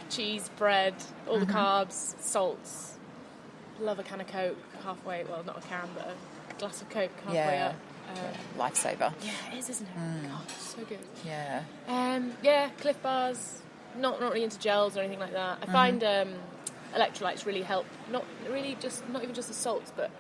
Cheese, bread, all the carbs, salts. Love a can of Coke halfway. Well, not a can, but a glass of Coke halfway up. Lifesaver. Yeah, it is, isn't it? God, it's so good. Yeah. Cliff bars. Not really into gels or anything like that. I find electrolytes really help. Not even just the salts, but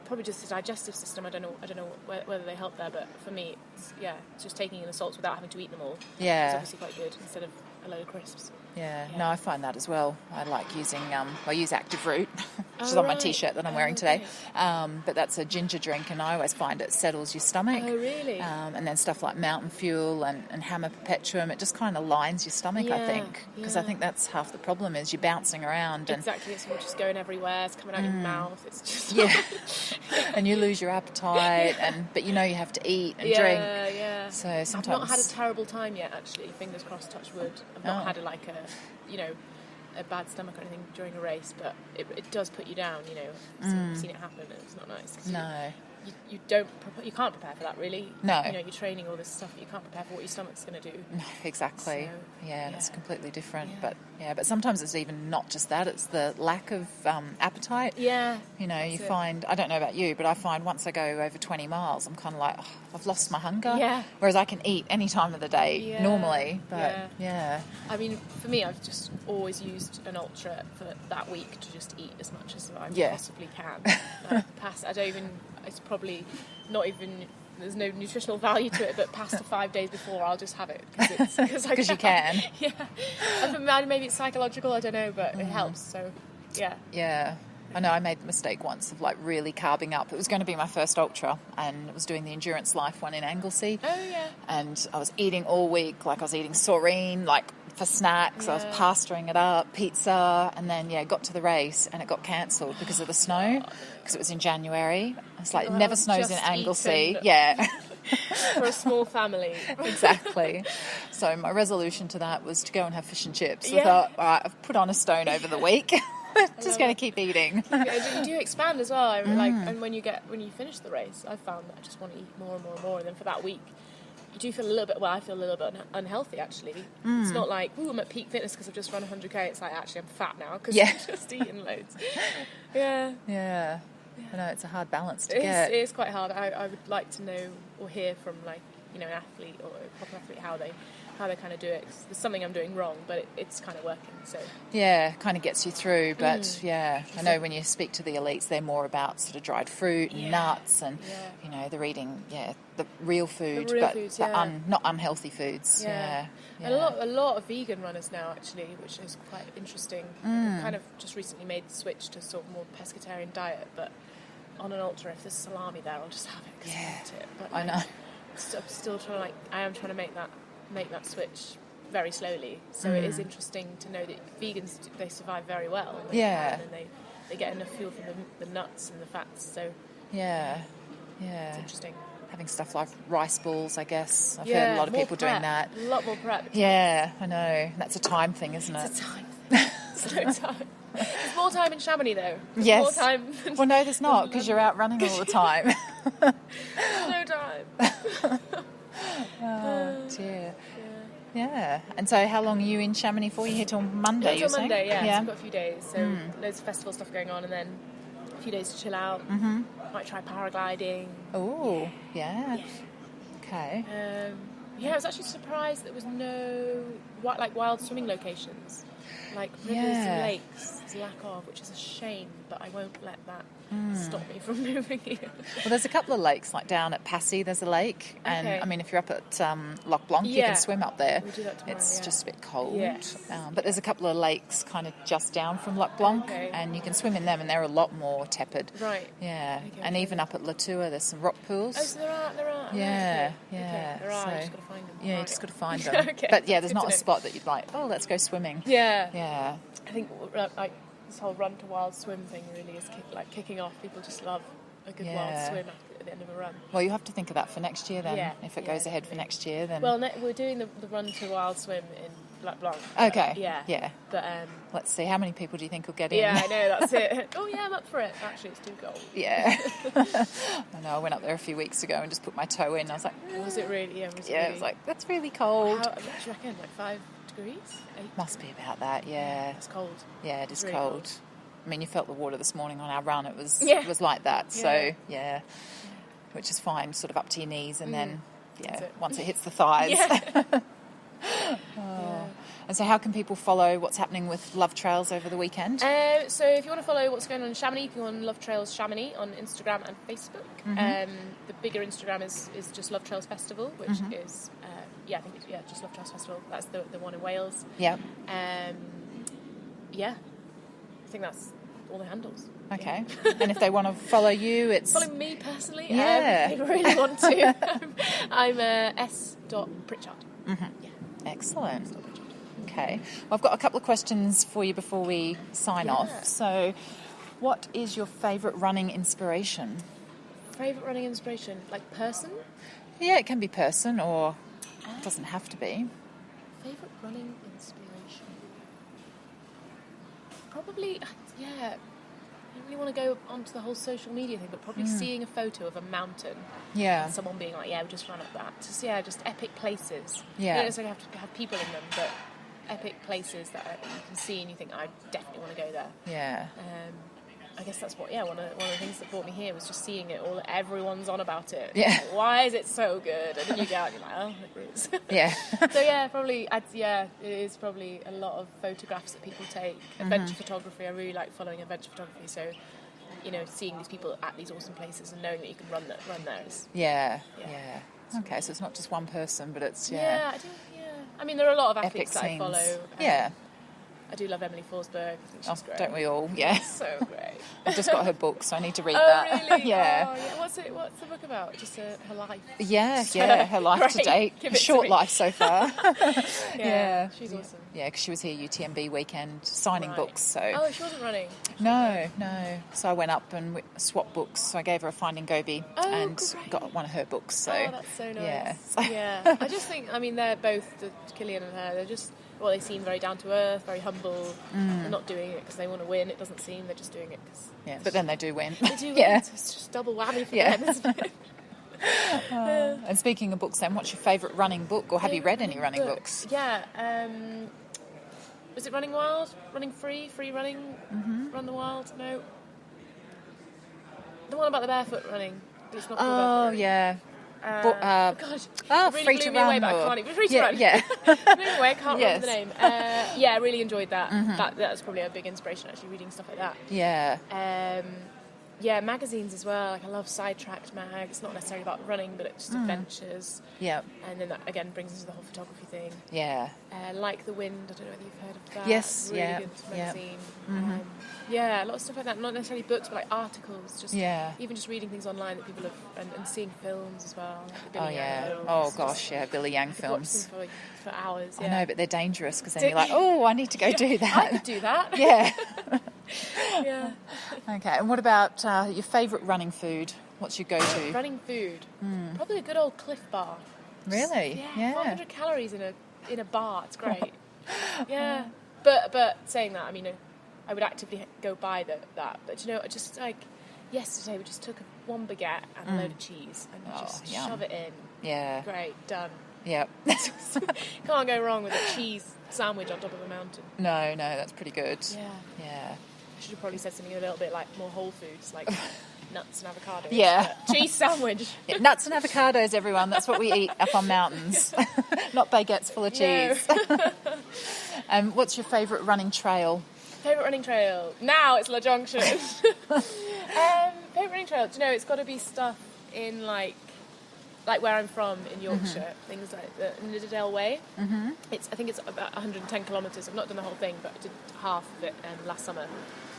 probably just the digestive system. I don't know whether they help there, but for me, it's just taking in the salts without having to eat them all. Yeah. It's obviously quite good instead of a load of crisps. Yeah, no, I find that as well. I like using, I use Active Root, which is on my T-shirt that I'm wearing today. But that's a ginger drink, and I always find it settles your stomach. Oh, really? And then stuff like Mountain Fuel and Hammer Perpetuum, it just kind of lines your stomach, I think. Because I think that's half the problem is you're bouncing around. And exactly, it's just going everywhere, it's coming out your mouth, it's just... and you lose your appetite, but you have to eat and drink. Yeah. So sometimes... I've not had a terrible time yet, actually, fingers crossed, touch wood. I've not had a bad stomach or anything during a race, but it does put you down, I've seen it happen, and it's not nice. No. You can't prepare for that, really. No. You're training all this stuff, you can't prepare for what your stomach's going to do. No, exactly. And it's completely different. Yeah. But sometimes it's even not just that, it's the lack of appetite. Yeah. You find, I don't know about you, but I find once I go over 20 miles, I'm kind of like, I've lost my hunger. Yeah. Whereas I can eat any time of the day normally. But I mean, for me, I've just always used an ultra for that week to just eat as much as I possibly can. It's probably not even, there's no nutritional value to it, but past the 5 days before, I'll just have it because you can. Yeah. Maybe it's psychological, I don't know, but it helps. So, yeah. Yeah. I know I made the mistake once of really carbing up. It was going to be my first ultra, and I was doing the Endurance Life one in Anglesey. Oh, yeah. And I was eating all week, I was eating saurine, for snacks. I was pasturing it up, pizza, and then, got to the race, and it got cancelled because of the snow, because it was in January. It's it never snows in Anglesey. Yeah. For a small family. Exactly. So my resolution to that was to go and have fish and chips. I thought, all right, I've put on a stone over the week. Just going to keep eating. You do expand as well. And when you finish the race, I found that I just want to eat more and more and more. And then for that week, you do feel a little bit. Well, I feel a little bit unhealthy actually. It's not like, I'm at peak fitness because I've just run 100k. It's like actually I'm fat now because I've just eaten loads. Yeah. I know it's a hard balance to get. It is quite hard. I would like to know or hear from an athlete or a proper athlete how they kind of do it. 'Cause there's something I'm doing wrong, but it's kind of working. So kind of gets you through. But I know when you speak to the elites, they're more about sort of dried fruit and nuts, and they're eating the real food, not unhealthy foods. Yeah. And a lot of vegan runners now actually, which is quite interesting. I've kind of just recently made the switch to sort of more pescatarian diet, but on an ultra, if there's salami there, I'll just have it because I want it. But I know. I'm still trying to make that switch very slowly. So it is interesting to know that vegans, they survive very well. And they get enough fuel from the nuts and the fats. So it's interesting. Having stuff like rice balls, I guess. I've heard a lot of people doing that. A lot more prep. Yeah, I know. That's a time thing, isn't it? It's a time thing. It's no time. There's more time in Chamonix, though. Yes. More time. Well, no, there's not, because you're out running all the time. No time. Oh, dear. Yeah. And so how long are you in Chamonix for? You're here till Monday, Until Monday, yeah. So I've got a few days. So loads of festival stuff going on, and then a few days to chill out. Mm-hmm. Might try paragliding. Oh, yeah. Okay. I was actually surprised there was no wild swimming locations, like rivers and lakes. There's lack of, which is a shame, but I won't let that stop me from moving here. Well, there's a couple of lakes, like down at Passy there's a lake, and I mean if you're up at Loch Blanc you can swim up there. We'll do that tomorrow, it's just a bit cold. Yes. But there's a couple of lakes kind of just down from Loch Blanc, and you can swim in them, and they're a lot more tepid. Right. Yeah. Okay, and even up at La Tour there's some rock pools. Oh, so there are. Yeah. Okay. There are. So, you just got to find them. Yeah, you just got to find them. Okay. But there's not a spot that you'd like, let's go swimming. Yeah. I think this whole run to wild swim thing really is kicking off. People just love a good wild swim at the end of a run. Well, you have to think of that for next year then. If it goes ahead for next year, then. Well, we're doing the run to wild swim in Loch Blanc. Okay. Yeah. But let's see, how many people do you think will get in? Yeah, I know, that's it. Oh yeah, I'm up for it. Actually, it's too cold. Yeah. I know. I went up there a few weeks ago and just put my toe in. I was like, was it really? Yeah. I was like, that's really cold. How much do you reckon? Like degrees. 8. Must be about that, yeah. It's cold. Yeah, it is really cold. I mean, you felt the water this morning on our run. It was like that. Yeah. So, yeah, which is fine, sort of up to your knees, and then, once it hits the thighs. Yeah. Oh. And so how can people follow what's happening with Love Trails over the weekend? So if you want to follow what's going on in Chamonix, you can go on Love Trails Chamonix on Instagram and Facebook. The bigger Instagram is just Love Trails Festival, which is, I think it's just Love Trails Festival. That's the one in Wales. Yeah. I think that's all the handles. Okay. And if they want to follow you, it's... Follow me personally. Yeah. If they really want to. I'm s.pritchard. Mm-hmm. Yeah. Excellent. S.Pritchard. Okay. Well, I've got a couple of questions for you before we sign off. So, what is your favourite running inspiration? Favourite running inspiration? Like person? Yeah, it can be person, or it doesn't have to be. Favourite running inspiration? Probably, I don't really want to go onto the whole social media thing, but probably seeing a photo of a mountain. Yeah. And someone being like, we just ran up that. Just epic places. Yeah. You don't necessarily have to have people in them, but epic places that you can see and you think, I definitely want to go there. Yeah. I guess that's what, one of the things that brought me here was just seeing it all. Everyone's on about it. Yeah. Like, why is it so good? And then you go out and you're like, oh, it is. Yeah. So probably, it is probably a lot of photographs that people take. Adventure photography, I really like following adventure photography. So, seeing these people at these awesome places and knowing that you can run there is... Yeah. Okay, so it's not just one person, but it's, Yeah, I do, I mean, there are a lot of epic athletes that scenes. I follow. Yeah. I do love Emily Forsberg. I think she's great. Don't we all? Yeah. So great. I've just got her book, so I need to read that. Really? Yeah. Oh, yeah. What's the book about? Just her life? Yeah, her life to Great. date. Give A it to short me. life so far. Yeah, she's awesome. Yeah, because she was here UTMB weekend signing books. So Oh, she wasn't running? No. So I went up and swapped books. So I gave her a Finding Gobi and great. got one of her books. So Oh, that's so nice. Yeah. I just think, they're both, Killian and her, they're just... Well, they seem very down to earth, very humble. They're not doing it because they want to win. It doesn't seem they're just doing it because... Yeah, but then they do win. They do win. Yeah. So it's just double whammy for them, isn't it? And speaking of books then, what's your favourite running book, or have you read any running books? Yeah. Was it Running Wild? Running Free? Free Running? Run the Wild? No. The one about the barefoot running. But it's not called barefoot running. Yeah. God, it really Free blew to me away, Run. but I can't even... Free to Run. Yeah. Blew me away, I can't Yes. remember the name. I really enjoyed that. That was probably a big inspiration, actually, reading stuff like that. Yeah. Magazines as well. Like, I love Sidetracked mag. It's not necessarily about running, but it's just adventures. Yeah. And then that, again, brings us to the whole photography thing. Yeah. Like the Wind, I don't know whether you've heard of that. Yes, really yeah, good yeah. magazine. A lot of stuff like that. Not necessarily books, but like articles. Just even just reading things online that people have, and seeing films as well. Like the Billy Yang films. Oh gosh, Billy Yang I've films. watched them for hours. I know, but they're dangerous because then you're like, oh, I need to go do that. I could do that. Yeah. Yeah. Okay, and what about your favourite running food? What's your go-to? Running food. Probably a good old Cliff Bar. Really? Yeah. 400 calories in a bar. It's great. Yeah. But saying that, I would actively go buy that. But just like yesterday, we just took one baguette and a load of cheese and just shove it in. Yeah. Great, done. Yep. Can't go wrong with a cheese sandwich on top of a mountain. No, that's pretty good. Yeah. I should have probably said something a little bit like more whole foods, like nuts and avocados. Yeah. Cheese sandwich. Yeah, nuts and avocados, everyone. That's what we eat up on mountains. Not baguettes full of cheese. What's your favourite running trail? Favourite running trail? Now it's La Junction. Favourite running trail? Do you know, it's got to be stuff in like where I'm from in Yorkshire, things like the Nidderdale Way. I think it's about 110 kilometres. I've not done the whole thing, but I did half of it last summer.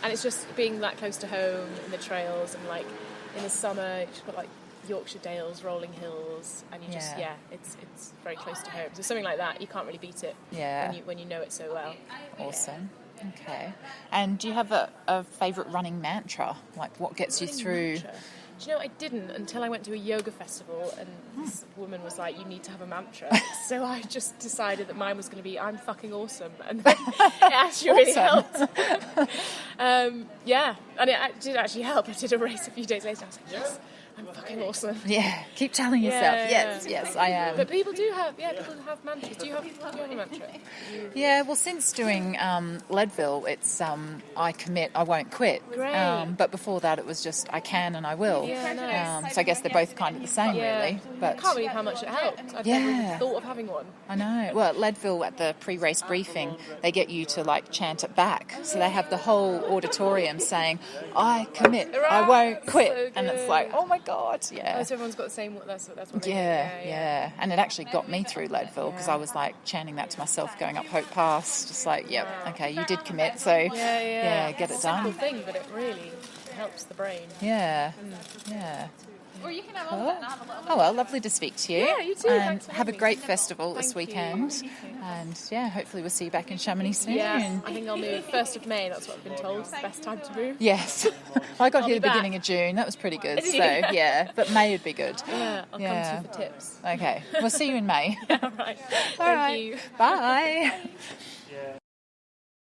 And it's just being that close to home in the trails, and like in the summer, you just got like Yorkshire Dales, rolling hills, and you just it's very close to home. So something like that, you can't really beat it. When you know it so well. Awesome. Okay. And do you have a favourite running mantra? Like what gets you through? Mantra. Do you know, I didn't until I went to a yoga festival, and this woman was like, you need to have a mantra. So I just decided that mine was going to be, I'm fucking awesome. And it actually really helped. And it did actually help. I did a race a few days later. I was like, yes, I'm fucking awesome. Yeah, keep telling yourself, yes, I am. But people do have mantras. Do you have a mantra? Yeah, well, since doing Leadville, it's I commit, I won't quit. Great. But before that, it was just I can and I will. Yeah, nice. So I guess they're both kind of the same, really. But I can't believe how much it helped. I've never even thought of having one. I know. Well, at Leadville, at the pre-race briefing, they get you to like chant it back. So they have the whole auditorium saying, "I commit, I won't quit," so and it's like, oh my god, yeah. Oh, so everyone's got the same. That's what they do. Yeah. And it actually got me through Leadville because I was like chanting that to myself going up Hope Pass, just like, yep, okay, you did commit, so get it It's done. a simple thing, but it really helps the brain. Yeah. Or you can have all that and have a little Oh well, lovely to speak to you. Yeah, you too. And Thanks for have a having me. great festival this Thank you. weekend. And hopefully we'll see you back in Chamonix soon. Yeah, I think I'll move 1st of May. That's what I've been told. It's the best time to move. Yes. I got here be the back. beginning of June. That was pretty good. Did So, you? yeah. But May would be good. Yeah, I'll come to you for tips. Okay. We'll see you in May. All right. All Thank right. you. Bye.